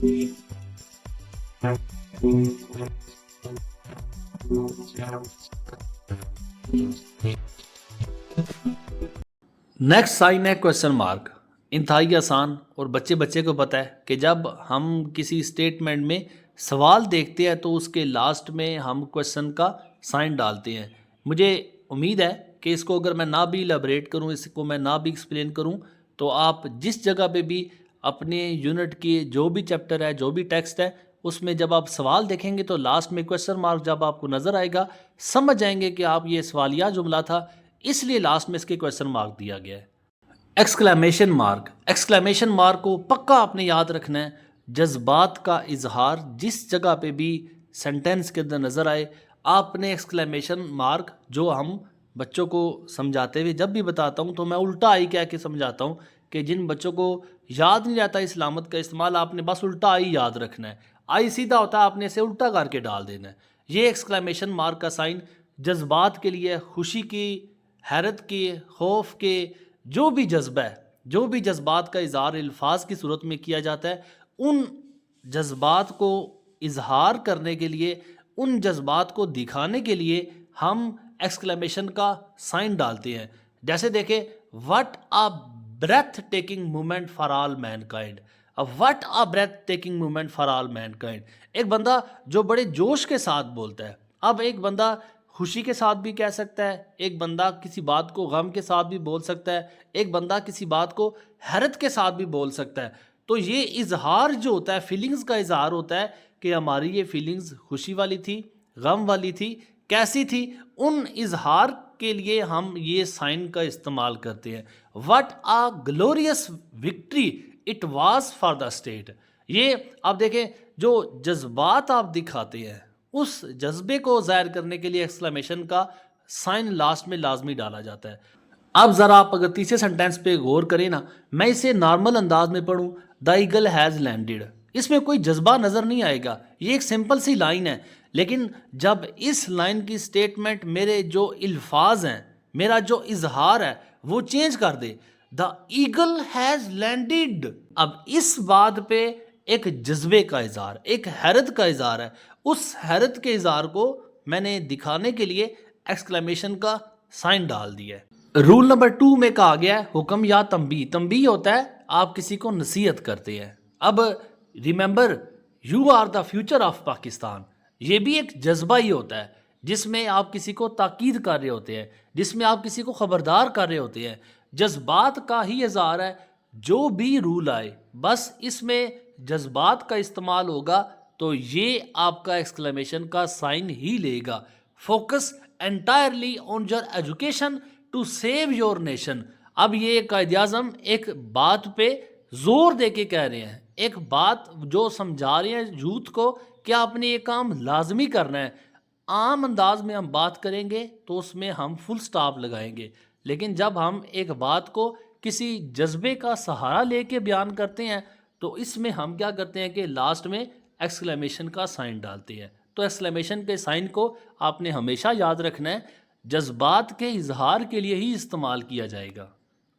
Next sign ہے question mark. انتہائی آسان اور بچے کو پتہ ہے کہ جب ہم کسی اسٹیٹمنٹ میں سوال دیکھتے ہیں تو اس کے لاسٹ میں ہم کویشچن کا سائن ڈالتے ہیں. مجھے امید ہے کہ اس کو اگر میں نہ بھی ایلیبریٹ کروں، اس کو میں نہ بھی ایکسپلین کروں، تو آپ جس جگہ پہ بھی اپنے یونٹ کی جو بھی چیپٹر ہے، جو بھی ٹیکسٹ ہے، اس میں جب آپ سوال دیکھیں گے تو لاسٹ میں کویشچن مارک جب آپ کو نظر آئے گا، سمجھ جائیں گے کہ آپ یہ سوالیہ جملہ تھا، اس لیے لاسٹ میں اس کے کویشچن مارک دیا گیا ہے. Exclamation mark. ایکسکلیمیشن مارک کو پکا آپ نے یاد رکھنا ہے. جذبات کا اظہار جس جگہ پہ بھی سینٹینس کے اندر نظر آئے، آپ نے ایکسکلیمیشن مارک، جو ہم بچوں کو سمجھاتے ہوئے جب بھی بتاتا ہوں تو میں الٹا آئی کہہ کے سمجھاتا ہوں کہ جن بچوں کو یاد نہیں رہتا اس علامت کا استعمال، آپ نے بس الٹا آئی یاد رکھنا ہے. آئی سیدھا ہوتا ہے، آپ نے اسے الٹا کر کے ڈال دینا ہے. یہ ایکسکلیمیشن مارک کا سائن جذبات کے لیے، خوشی کی، حیرت کے، خوف کے، جو بھی جذبہ ہے، جو بھی جذبات کا اظہار الفاظ کی صورت میں کیا جاتا ہے، ان جذبات کو اظہار کرنے کے لیے، ان جذبات کو دکھانے کے لیے ہم ایکسکلیمیشن کا سائن ڈالتے ہیں. جیسے دیکھیں، what a breathtaking moment for all mankind. What a breathtaking moment for all mankind. ایک بندہ جو بڑے جوش کے ساتھ بولتا ہے. اب ایک بندہ خوشی کے ساتھ بھی کہہ سکتا ہے، ایک بندہ کسی بات کو غم کے ساتھ بھی بول سکتا ہے، ایک بندہ کسی بات کو حیرت کے ساتھ بھی بول سکتا ہے. تو یہ اظہار جو ہوتا ہے، فیلنگز کا اظہار ہوتا ہے کہ ہماری یہ فیلنگز خوشی والی تھی، غم والی تھی، کیسی تھی. ان اظہار کے لیے ہم یہ سائن کا استعمال کرتے ہیں. What a glorious victory it was for the state. یہ آپ دیکھیں، جو جذبات آپ دکھاتے ہیں، اس جذبے کو ظاہر کرنے کے لیے ایکسکلیمیشن کا سائن لاسٹ میں لازمی ڈالا جاتا ہے. اب ذرا آپ اگر تیسرے سنٹینس پہ غور کریں نا، میں اسے نارمل انداز میں پڑھوں، دا ایگل ہیز لینڈڈ. اس میں کوئی جذبہ نظر نہیں آئے گا، یہ ایک سمپل سی لائن ہے. لیکن جب اس لائن کی سٹیٹمنٹ میرے جو الفاظ ہیں، میرا جو اظہار ہے، وہ چینج کر دے، دا ایگل ہیز لینڈڈ. اب اس بات پہ ایک جذبے کا اظہار، ایک حیرت کا اظہار ہے. اس حیرت کے اظہار کو میں نے دکھانے کے لیے ایکسکلیمیشن کا سائن ڈال دیا ہے. رول نمبر 2 میں کہا گیا ہے حکم یا تنبیہ. تنبیہ ہوتا ہے آپ کسی کو نصیحت کرتے ہیں. اب remember you are the future of Pakistan. یہ بھی ایک جذبہ ہی ہوتا ہے جس میں آپ کسی کو تاکید کر رہے ہوتے ہیں، جس میں آپ کسی کو خبردار کر رہے ہوتے ہیں. جذبات کا ہی اظہار ہے. جو بھی رول آئے بس اس میں جذبات کا استعمال ہوگا تو یہ آپ کا ایکسکلیمیشن کا سائن ہی لے گا. Focus entirely on your education to save your nation. اب یہ قائد اعظم ایک بات پہ زور دے کے کہہ رہے ہیں، ایک بات جو سمجھا رہے ہیں یوتھ کو کہ آپ نے یہ کام لازمی کرنا ہے. عام انداز میں ہم بات کریں گے تو اس میں ہم فل سٹاپ لگائیں گے، لیکن جب ہم ایک بات کو کسی جذبے کا سہارا لے کے بیان کرتے ہیں تو اس میں ہم کیا کرتے ہیں کہ لاسٹ میں ایکسکلیمیشن کا سائن ڈالتے ہیں. تو ایکسکلیمیشن کے سائن کو آپ نے ہمیشہ یاد رکھنا ہے، جذبات کے اظہار کے لیے ہی استعمال کیا جائے گا.